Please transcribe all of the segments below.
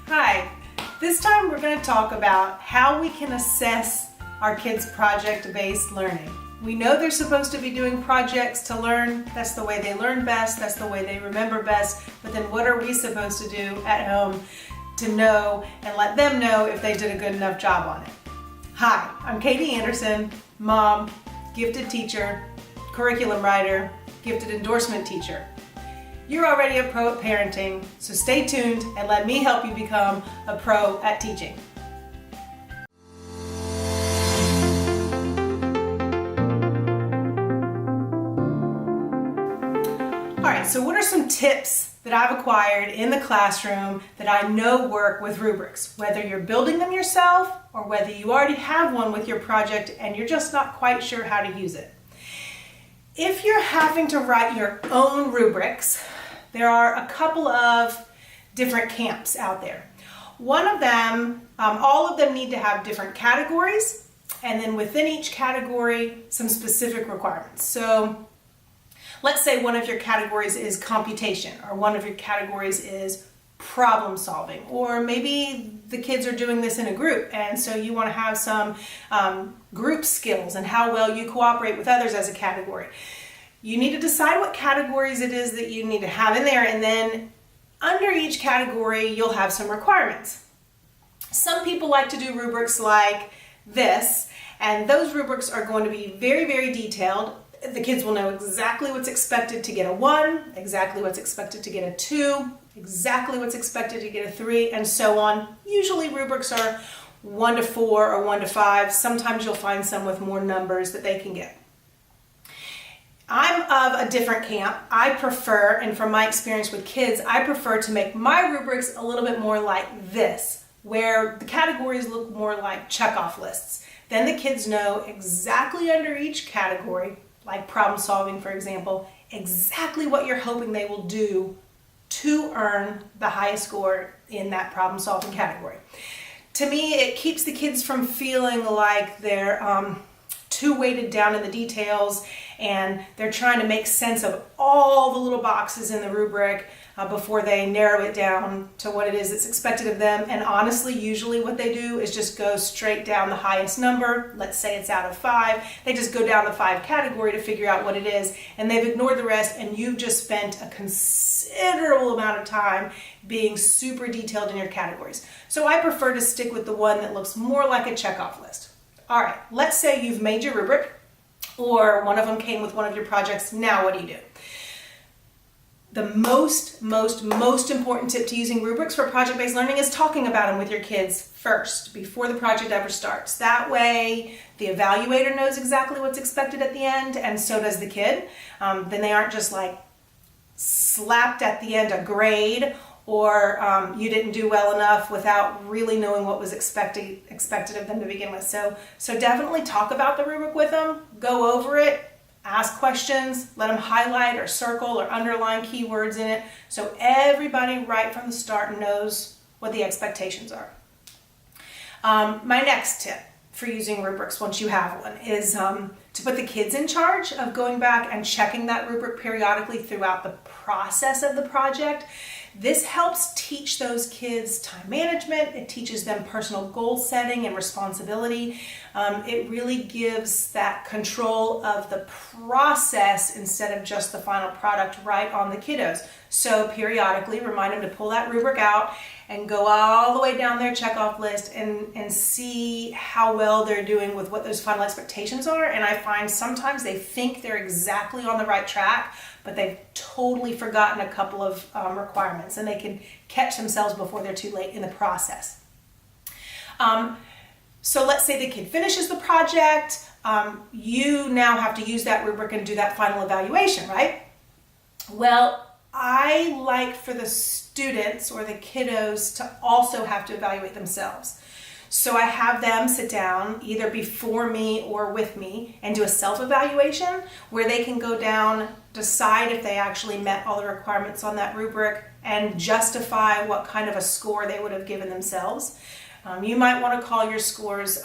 Hi, this time we're going to talk about how we can assess our kids' project-based learning. We know they're supposed to be doing projects to learn. That's the way they learn best. That's the way they remember best. But then what are we supposed to do at home to know and let them know if they did a good enough job on it? Hi, I'm Katie Anderson, mom, gifted teacher, curriculum writer, gifted endorsement teacher. You're already a pro at parenting, so stay tuned and let me help you become a pro at teaching. All right, so what are some tips that I've acquired in the classroom that I know work with rubrics? Whether you're building them yourself or whether you already have one with your project and you're just not quite sure how to use it. If you're having to write your own rubrics, there are a couple of different camps out there. One of them, all of them need to have different categories, and then within each category, some specific requirements. So let's say one of your categories is computation, or one of your categories is problem solving, or maybe the kids are doing this in a group, and so you want to have some group skills and how well you cooperate with others as a category. You need to decide what categories it is that you need to have in there, and then under each category you'll have some requirements. Some people like to do rubrics like this, and those rubrics are going to be very, very detailed. The kids will know exactly what's expected to get a 1, exactly what's expected to get a 2, exactly what's expected to get a 3, and so on. Usually rubrics are 1 to 4 or 1 to 5. Sometimes you'll find some with more numbers that they can get. I'm of a different camp. I prefer, and from my experience with kids, I prefer to make my rubrics a little bit more like this, where the categories look more like checkoff lists. Then the kids know exactly under each category, like problem solving, for example, exactly what you're hoping they will do to earn the highest score in that problem solving category. To me, it keeps the kids from feeling like they're too weighted down in the details and they're trying to make sense of all the little boxes in the rubric before they narrow it down to what it is that's expected of them. And honestly, usually what they do is just go straight down the highest number. Let's say it's out of 5. They just go down the 5 category to figure out what it is, and they've ignored the rest, and you've just spent a considerable amount of time being super detailed in your categories. So I prefer to stick with the one that looks more like a checkoff list. All right, let's say you've made your rubric, or one of them came with one of your projects. Now what do? The most important tip to using rubrics for project-based learning is talking about them with your kids first, before the project ever starts. That way, the evaluator knows exactly what's expected at the end, and so does the kid. Then they aren't just like slapped at the end a grade, or you didn't do well enough without really knowing what was expected of them to begin with. So definitely talk about the rubric with them, go over it, ask questions, let them highlight or circle or underline keywords in it, so everybody right from the start knows what the expectations are. My next tip for using rubrics once you have one is to put the kids in charge of going back and checking that rubric periodically throughout the process of the project. This helps teach those kids time management. It teaches them personal goal setting and responsibility. It really gives that control of the process instead of just the final product right on the kiddos. So periodically remind them to pull that rubric out and go all the way down their checkoff list and see how well they're doing with what those final expectations are. And I find sometimes they think they're exactly on the right track, but they've totally forgotten a couple of requirements, and they can catch themselves before they're too late in the process. So let's say the kid finishes the project. You now have to use that rubric and do that final evaluation, right? Well, I like for the students or the kiddos to also have to evaluate themselves. So I have them sit down either before me or with me and do a self-evaluation where they can go down, decide if they actually met all the requirements on that rubric, and justify what kind of a score they would have given themselves. You might want to call your scores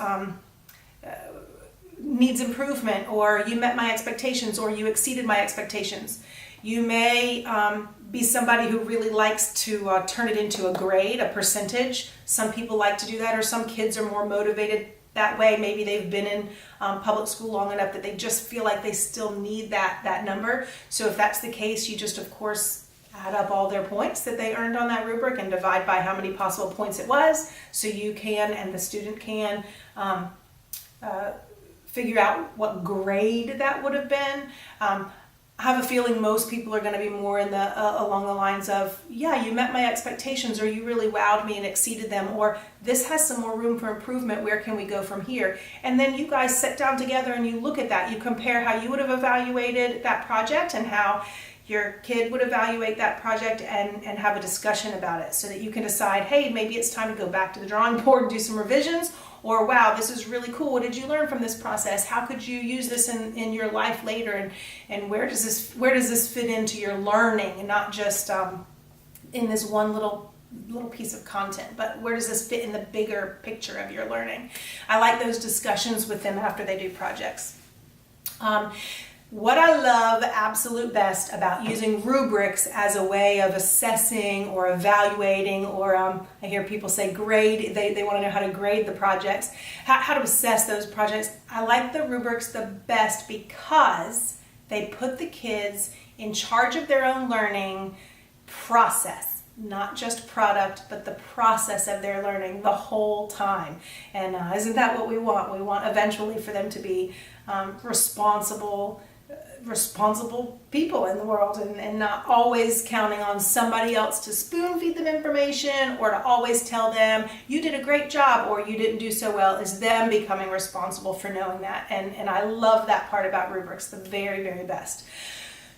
needs improvement, or you met my expectations, or you exceeded my expectations. You may be somebody who really likes to turn it into a grade, a percentage. Some people like to do that, or some kids are more motivated that way. Maybe they've been in public school long enough that they just feel like they still need that number. So if that's the case, you just, of course, add up all their points that they earned on that rubric and divide by how many possible points it was, so you can and the student can figure out what grade that would have been. I have a feeling most people are going to be more in the along the lines of, yeah, you met my expectations, or you really wowed me and exceeded them, or this has some more room for improvement, where can we go from here? And then you guys sit down together and you look at that. You compare how you would have evaluated that project and how your kid would evaluate that project, and have a discussion about it, so that you can decide, hey, maybe it's time to go back to the drawing board and do some revisions, or wow, this is really cool. What did you learn from this process? How could you use this in your life later? And where does this fit into your learning, and not just in this one little piece of content, but where does this fit in the bigger picture of your learning? I like those discussions with them after they do projects. What I love absolute best about using rubrics as a way of assessing or evaluating, or I hear people say grade, they want to know how to grade the projects, how to assess those projects. I like the rubrics the best because they put the kids in charge of their own learning process. Not just product, but the process of their learning the whole time. And isn't that what we want? We want eventually for them to be responsible people in the world, and not always counting on somebody else to spoon feed them information, or to always tell them you did a great job or you didn't do so well. Is them becoming responsible for knowing that. And I love that part about rubrics the very, very best.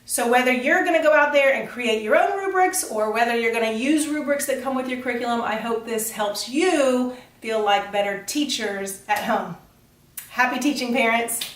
So whether you're going to go out there and create your own rubrics, or whether you're going to use rubrics that come with your curriculum, I hope this helps you feel like better teachers at home. Happy teaching, parents!